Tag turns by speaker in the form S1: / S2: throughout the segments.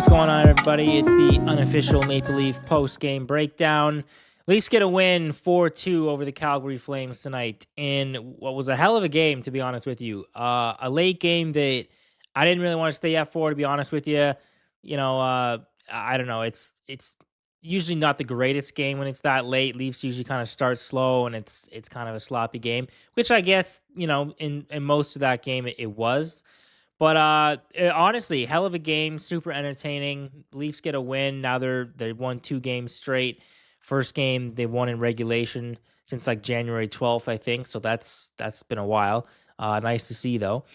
S1: what's going on, everybody? It's the unofficial Maple Leaf post-game breakdown. Leafs get a win 4-2 over the Calgary Flames tonight in what was a hell of a game, to be honest with you. A late game that I didn't really want to stay up for, to be honest with you. I don't know. It's usually not the greatest game when it's that late. Leafs usually kind of start slow, and it's kind of a sloppy game, which I guess, in most of that game it was. But honestly, hell of a game, super entertaining. Leafs get a win. Now they won 2 games straight. First game they won in regulation since like January 12th, I think. So that's been a while. Nice to see though.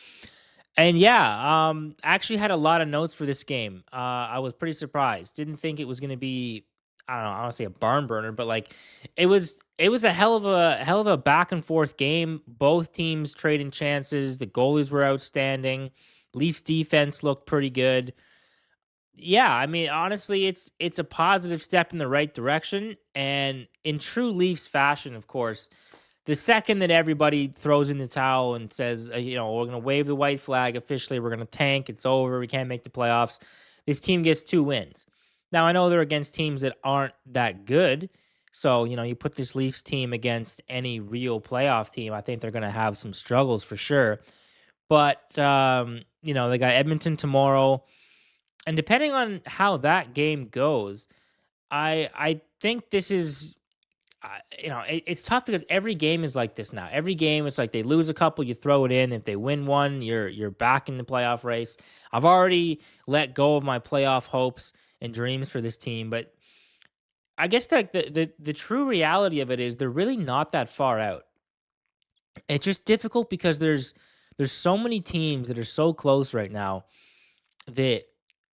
S1: And yeah, actually had a lot of notes for this game. I was pretty surprised. Didn't think it was going to be, I don't know, I don't want to say a barn burner, but like it was a hell of a back and forth game. Both teams trading chances. The goalies were outstanding. Leafs defense looked pretty good. Yeah, I mean, honestly, it's a positive step in the right direction. And in true Leafs fashion, of course, the second that everybody throws in the towel and says, we're going to wave the white flag officially, we're going to tank, it's over, we can't make the playoffs, this team gets 2 wins. Now, I know they're against teams that aren't that good. So, you put this Leafs team against any real playoff team, I think they're going to have some struggles for sure. But, they got Edmonton tomorrow. And depending on how that game goes, I think this is, it's tough because every game is like this now. Every game, it's like they lose a couple, you throw it in. If they win one, you're back in the playoff race. I've already let go of my playoff hopes and dreams for this team, but I guess the true reality of it is they're really not that far out. It's just difficult because there's so many teams that are so close right now that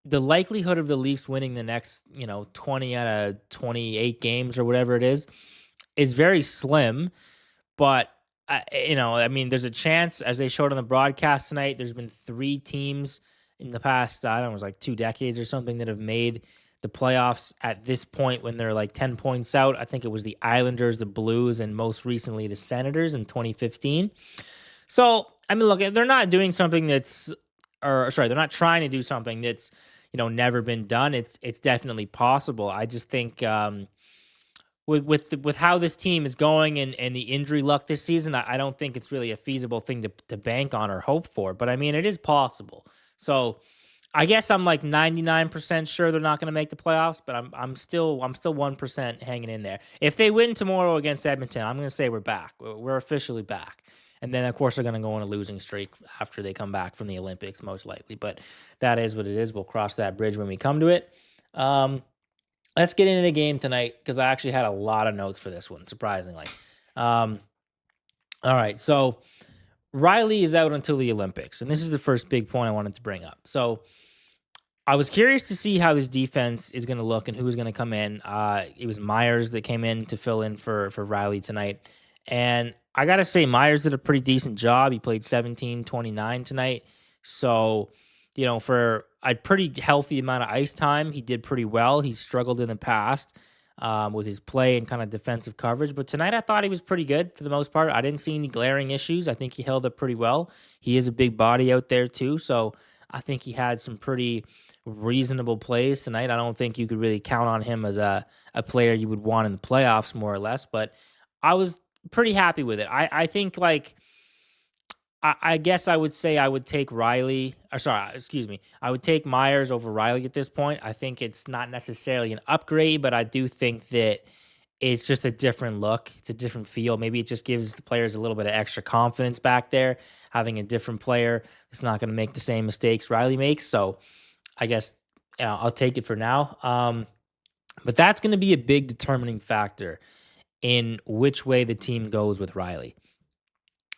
S1: the likelihood of the Leafs winning the next, 20 out of 28 games or whatever it is very slim. But, I mean, there's a chance, as they showed on the broadcast tonight, there's been 3 teams in the past, I don't know, it was like 2 decades or something that have made the playoffs at this point when they're like 10 points out. I think it was the Islanders, the Blues, and most recently the Senators in 2015. So, I mean, look, they're not doing something they're not trying to do something that's, never been done. It's definitely possible. I just think with how this team is going and the injury luck this season, I don't think it's really a feasible thing to bank on or hope for. But I mean, it is possible. So I guess I'm like 99% sure they're not going to make the playoffs, but I'm still 1% hanging in there. If they win tomorrow against Edmonton, I'm going to say we're back. We're officially back. And then, of course, they're going to go on a losing streak after they come back from the Olympics, most likely. But that is what it is. We'll cross that bridge when we come to it. Let's get into the game tonight because I actually had a lot of notes for this one, surprisingly. All right, so Riley is out until the Olympics, and this is the first big point I wanted to bring up. So I was curious to see how this defense is going to look and who is going to come in. It was Myers that came in to fill in for Riley tonight. And I got to say, Myers did a pretty decent job. He played 17-29 tonight. So, for a pretty healthy amount of ice time, he did pretty well. He struggled in the past with his play and kind of defensive coverage. But tonight I thought he was pretty good for the most part. I didn't see any glaring issues. I think he held up pretty well. He is a big body out there too. So I think he had some pretty reasonable plays tonight. I don't think you could really count on him as a player you would want in the playoffs, more or less. But I was pretty happy with it. I think I guess I would say I would take I would take Myers over Riley at this point. I think it's not necessarily an upgrade, but I do think that it's just a different look. It's a different feel. Maybe it just gives the players a little bit of extra confidence back there, having a different player that's not going to make the same mistakes Riley makes. So I guess I'll take it for now. But that's going to be a big determining factor in which way the team goes with Riley.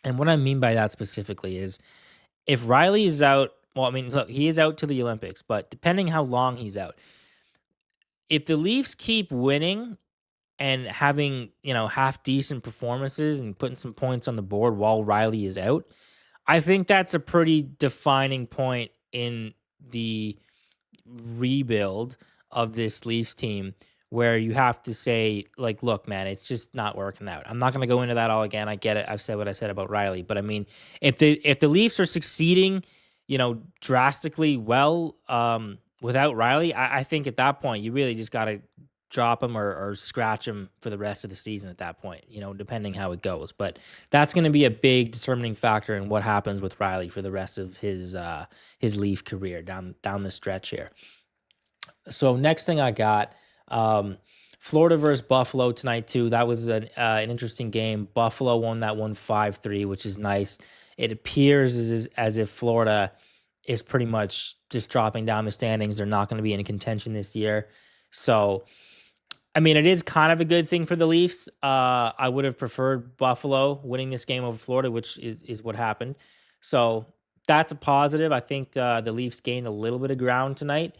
S1: And what I mean by that specifically is if Riley is out, well, I mean, look, he is out to the Olympics, but depending how long he's out, if the Leafs keep winning and having, half decent performances and putting some points on the board while Riley is out, I think that's a pretty defining point in the rebuild of this Leafs team where you have to say, like, look, man, it's just not working out. I'm not going to go into that all again. I get it. I've said what I said about Riley. But, I mean, if the Leafs are succeeding, drastically well without Riley, I think at that point you really just got to drop him or scratch him for the rest of the season at that point, depending how it goes. But that's going to be a big determining factor in what happens with Riley for the rest of his Leaf career down the stretch here. So next thing I got, um, Florida versus Buffalo tonight too. That was an interesting game. Buffalo won that one 5-3, which is nice. It appears as if Florida is pretty much just dropping down the standings. They're not going to be in contention this year. So, I mean, it is kind of a good thing for the Leafs. I would have preferred Buffalo winning this game over Florida, which is what happened. So that's a positive. I think the Leafs gained a little bit of ground tonight.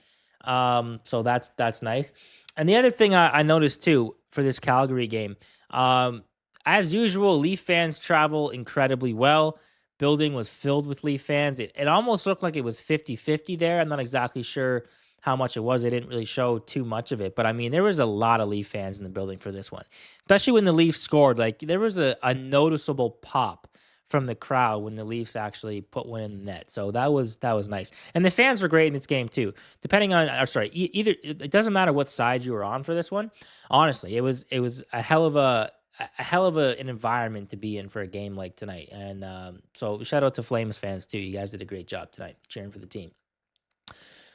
S1: So that's nice. And the other thing I noticed too for this Calgary game, as usual, Leaf fans travel incredibly well. Building was filled with Leaf fans. It almost looked like it was 50-50 there. I'm not exactly sure how much it was. They didn't really show too much of it. But I mean, there was a lot of Leaf fans in the building for this one, especially when the Leafs scored. Like there was a noticeable pop from the crowd when the Leafs actually put one in the net. So that was nice. And the fans were great in this game too. Depending on, either it doesn't matter what side you were on for this one. Honestly, it was a hell of an environment to be in for a game like tonight. And so shout out to Flames fans too. You guys did a great job tonight cheering for the team.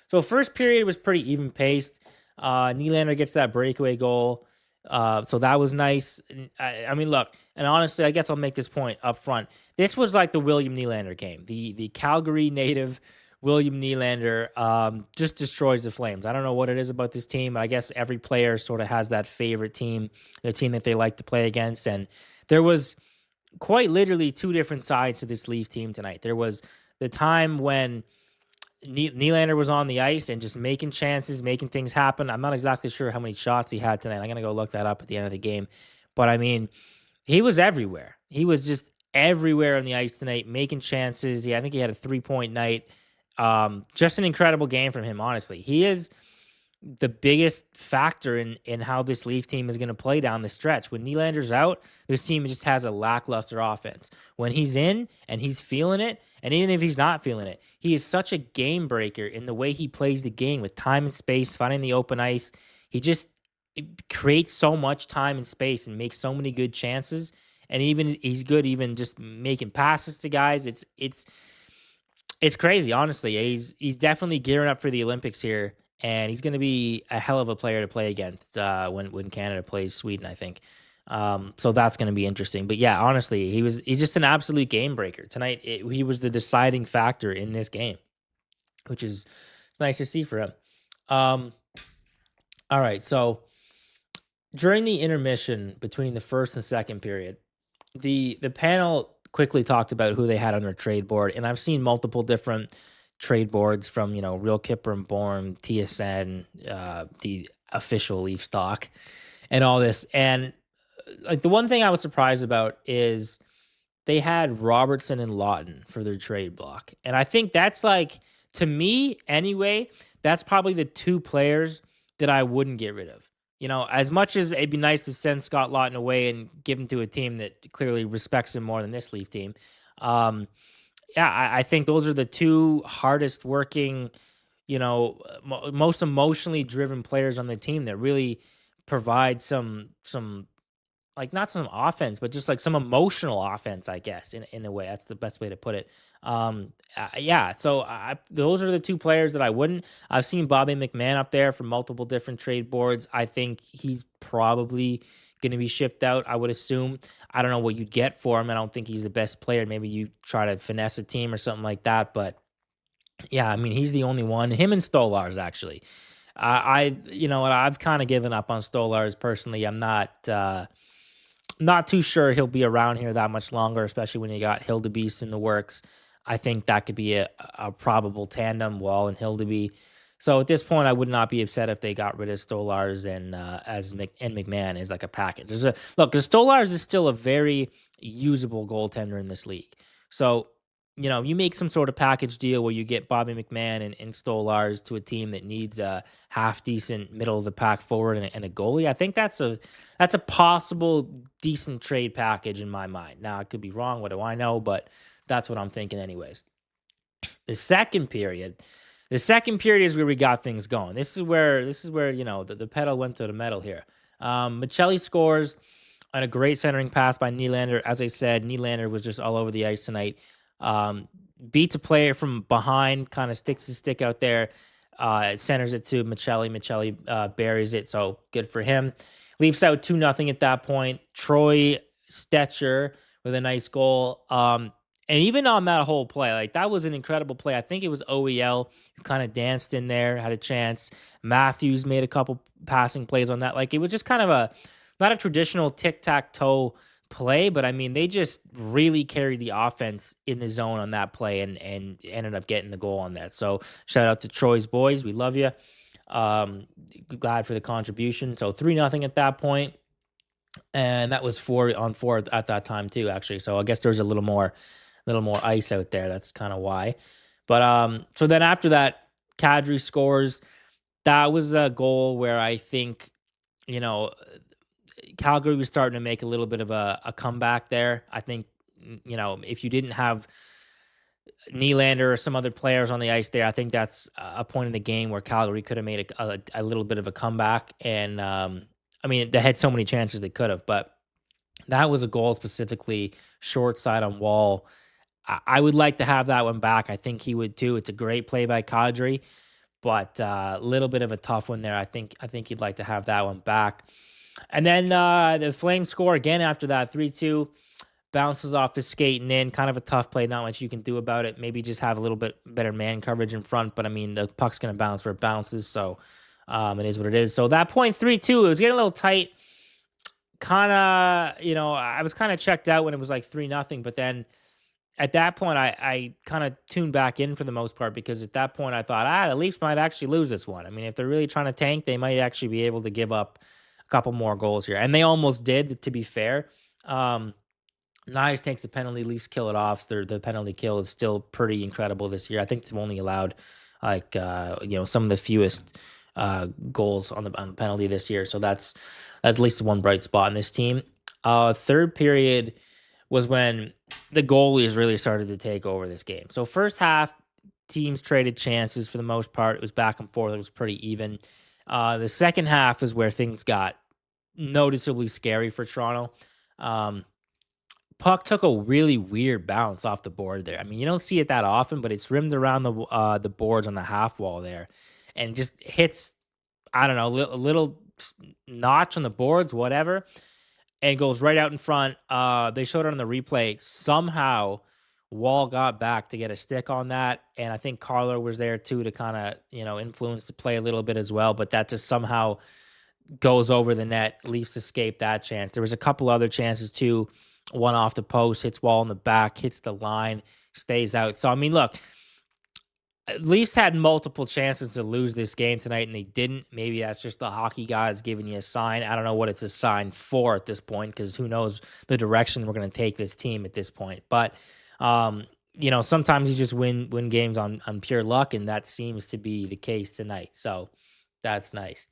S1: So first period was pretty even paced. Nylander gets that breakaway goal. So that was nice. I mean, look, and honestly, I guess I'll make this point up front. This was like the William Nylander game. The Calgary native William Nylander just destroys the Flames. I don't know what it is about this team, but I guess every player sort of has that favorite team, the team that they like to play against. And there was quite literally two different sides to this Leaf team tonight. There was the time when Nylander was on the ice and just making chances, making things happen. I'm not exactly sure how many shots he had tonight. I'm going to go look that up at the end of the game. But I mean, he was everywhere. He was just everywhere on the ice tonight, making chances. Yeah, I think he had a 3-point night. Just an incredible game from him, honestly. He is the biggest factor in how this Leaf team is going to play down the stretch. When Nylander's out, this team just has a lackluster offense. When he's in and he's feeling it, and even if he's not feeling it, he is such a game breaker in the way he plays the game with time and space, finding the open ice. He just creates so much time and space and makes so many good chances. And even he's good even just making passes to guys. It's crazy, honestly. He's definitely gearing up for the Olympics here. And he's going to be a hell of a player to play against when Canada plays Sweden, I think. So that's going to be interesting. But yeah, honestly, he's just an absolute game breaker. Tonight, he was the deciding factor in this game, which is it's nice to see for him. All right, so during the intermission between the first and second period, the panel quickly talked about who they had on their trade board, and I've seen multiple different trade boards from, Real Kipper and Born, TSN, the official Leaf stock, and all this. And like the one thing I was surprised about is they had Robertson and Lawton for their trade block. And I think that's like, to me anyway, that's probably the two players that I wouldn't get rid of. As much as it'd be nice to send Scott Lawton away and give him to a team that clearly respects him more than this Leaf team. I think those are the two hardest working, most emotionally driven players on the team that really provide some like not some offense, but just like some emotional offense, I guess, in a way. That's the best way to put it. So those are the two players that I wouldn't. I've seen Bobby McMahon up there for multiple different trade boards. I think he's probably going to be shipped out, I would assume. I don't know what you'd get for him. I don't think he's the best player. Maybe you try to finesse a team or something like that. But yeah, I mean, he's the only one. Him and Stolarz, actually. I've kind of given up on Stolarz personally. I'm not too sure he'll be around here that much longer, especially when you got Hildebeest in the works. I think that could be a probable tandem, Wall and Hildeby. So at this point, I would not be upset if they got rid of Stolarz and McMahon as like a package. Because Stolarz is still a very usable goaltender in this league. So, you make some sort of package deal where you get Bobby McMahon and Stolarz to a team that needs a half decent middle of the pack forward and a goalie. I think that's a possible decent trade package in my mind. Now I could be wrong. What do I know? But that's what I'm thinking anyways. The second period, The second period is where we got things going. This is where the pedal went to the metal here. Michelli scores on a great centering pass by Nylander. As I said, Nylander was just all over the ice tonight. Um, Beats a player from behind, kind of sticks his stick out there, centers it to Michelli. Michelli buries it, so good for him. Leafs out 2-0 at that point. Troy Stetcher with a nice goal. And even on that whole play, like that was an incredible play. I think it was OEL who kind of danced in there, had a chance. Matthews made a couple passing plays on that. Like it was just kind of not a traditional tic-tac-toe play, but I mean, they just really carried the offense in the zone on that play and ended up getting the goal on that. So shout out to Troy's boys. We love you. Glad for the contribution. So 3-0 at that point. And that was 4-on-4 at that time too, actually. So I guess there was a little more ice out there. That's kind of why. But so then after that, Kadri scores. That was a goal where I think, you know, Calgary was starting to make a little bit of a comeback there. I think, if you didn't have Nylander or some other players on the ice there, I think that's a point in the game where Calgary could have made a little bit of a comeback. And I mean, they had so many chances they could have, but that was a goal specifically short side on Wall. I would like to have that one back. I think he would too. It's a great play by Kadri, but a little bit of a tough one there. I think he'd like to have that one back. And then the Flames score again after that, 3-2. Bounces off the skating in. Kind of a tough play. Not much you can do about it. Maybe just have a little bit better man coverage in front. But I mean, the puck's going to bounce where it bounces. So it is what it is. So that point, 3-2, it was getting a little tight. Kind of, I was kind of checked out when it was like 3-0. But then at that point, I kind of tuned back in for the most part, because at that point I thought, the Leafs might actually lose this one. I mean, if they're really trying to tank, they might actually be able to give up a couple more goals here. And they almost did, to be fair. Nyes takes a penalty, Leafs kill it off. The penalty kill is still pretty incredible this year. I think they've only allowed some of the fewest goals on the penalty this year. So that's at least one bright spot in this team. Third period was when the goalies really started to take over this game. So first half, teams traded chances for the most part. It was back and forth. It was pretty even. The second half is where things got noticeably scary for Toronto. Puck took a really weird bounce off the board there. I mean, you don't see it that often, but it's rimmed around the boards on the half wall there, and just hits, I don't know, a little notch on the boards, whatever, and goes right out in front. They showed it on the replay. Somehow, Wall got back to get a stick on that, and I think Carlo was there too to kind of influence the play a little bit as well. But that just somehow goes over the net. Leafs escape that chance. There was a couple other chances too. One off the post, hits Wall in the back, hits the line, stays out. So, I mean, look, Leafs had multiple chances to lose this game tonight, and they didn't. Maybe that's just the hockey guys giving you a sign. I don't know what it's a sign for at this point, because who knows the direction we're going to take this team at this point. But, sometimes you just win games on pure luck, and that seems to be the case tonight. So that's nice.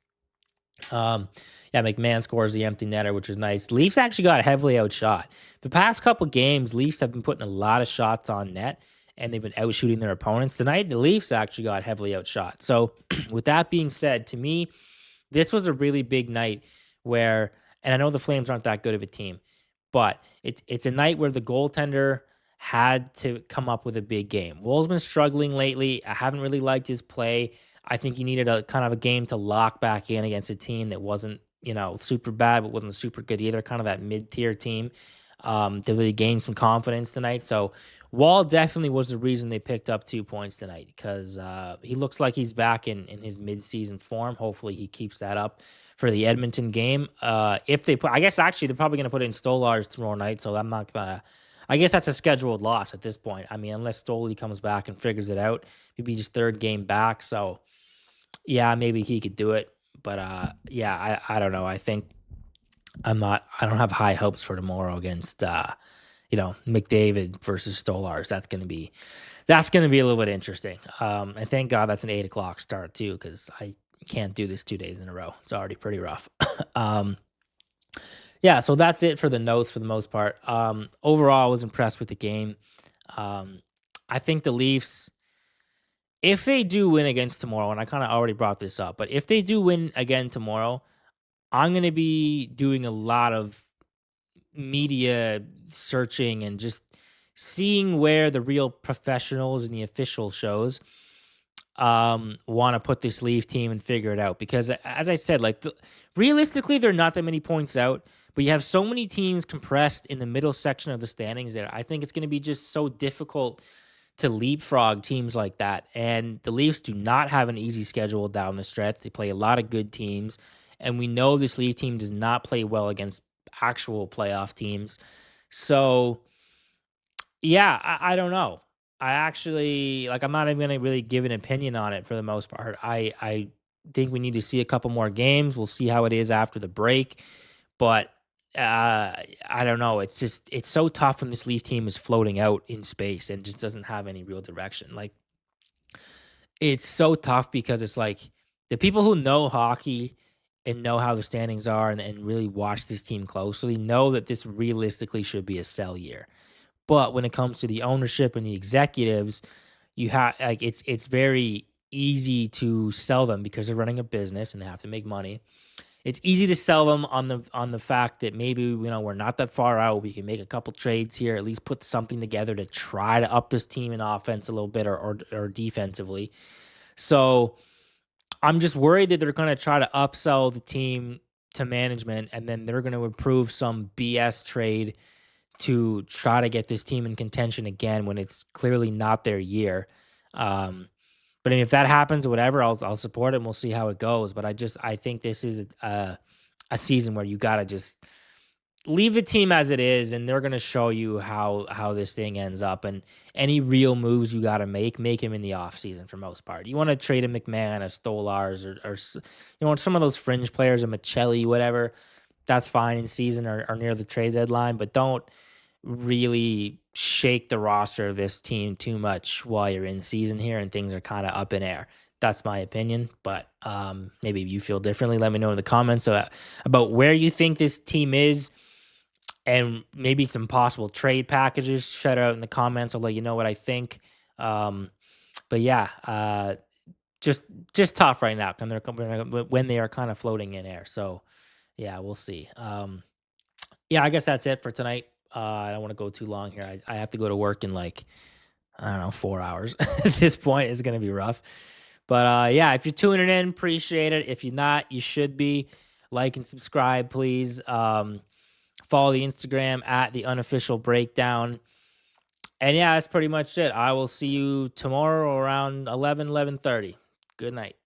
S1: McMahon scores the empty netter, which is nice. Leafs actually got heavily outshot. The past couple games, Leafs have been putting a lot of shots on net, and they've been outshooting their opponents. Tonight, the Leafs actually got heavily outshot. So, with that being said, to me, this was a really big night where, and I know the Flames aren't that good of a team, but it's a night where the goaltender had to come up with a big game. Wool's been struggling lately. I haven't really liked his play. I think he needed a kind of a game to lock back in against a team that wasn't, super bad, but wasn't super good either. Kind of that mid-tier team to really gain some confidence tonight. So Wall definitely was the reason they picked up 2 points tonight, because he looks like he's back in his mid-season form. Hopefully he keeps that up for the Edmonton game. If they put, I guess actually they're probably going to put in Stolarz tomorrow night. So I'm not going to, I guess that's a scheduled loss at this point. I mean, unless Stoley comes back and figures it out, maybe his third game back. So yeah, maybe he could do it. But I don't know. I think I don't have high hopes for tomorrow against McDavid versus Stolarz. That's gonna be a little bit interesting. And thank God that's an 8:00 start too, because I can't do this 2 days in a row. It's already pretty rough. So that's it for the notes for the most part. Overall, I was impressed with the game. I think the Leafs, If they do win against tomorrow, and I kind of already brought this up, but if they do win again tomorrow, I'm going to be doing a lot of media searching and just seeing where the real professionals and the official shows want to put this Leaf team and figure it out. Because as I said, like realistically, they're not that many points out, but you have so many teams compressed in the middle section of the standings there. I think it's going to be just so difficult to leapfrog teams like that. And the Leafs do not have an easy schedule down the stretch. They play a lot of good teams. And we know this Leaf team does not play well against actual playoff teams. So, yeah, I don't know. I actually like I'm not even gonna really give an opinion on it for the most part. I think we need to see a couple more games. We'll see how it is after the break. But I don't know. It's just it's so tough when this Leaf team is floating out in space and just doesn't have any real direction. Like it's so tough because it's like the people who know hockey and know how the standings are and really watch this team closely know that this realistically should be a sell year. But when it comes to the ownership and the executives, you have like it's very easy to sell them because they're running a business and they have to make money. It's easy to sell them on the fact that maybe we're not that far out. We can make a couple trades here, at least put something together to try to up this team in offense a little bit or defensively. So I'm just worried that they're going to try to upsell the team to management and then they're going to approve some BS trade to try to get this team in contention again when it's clearly not their year. Um, but I mean, if that happens, whatever, I'll support it and we'll see how it goes. But I think this is a season where you got to just leave the team as it is, and they're gonna show you how this thing ends up. And any real moves you got to make him in the offseason for most part. You want to trade a McMahon, a Stolars, or some of those fringe players, a Michelli, whatever. That's fine in season or near the trade deadline, but don't really shake the roster of this team too much while you're in season here and things are kind of up in air. That's my opinion, but maybe you feel differently. Let me know in the comments about where you think this team is and maybe some possible trade packages. Shout out in the comments. I'll let you know what I think. Um, but yeah, just just tough right now when they are kind of floating in air. So yeah, we'll see. Yeah, I guess that's it for tonight. I don't want to go too long here. I have to go to work in like I don't know 4 hours. At this point, it's gonna be rough. But yeah, if you're tuning in, appreciate it. If you're not, you should be. Like and subscribe, please. Follow the Instagram at the unofficial breakdown. And yeah, that's pretty much it. I will see you tomorrow around 11:30. Good night.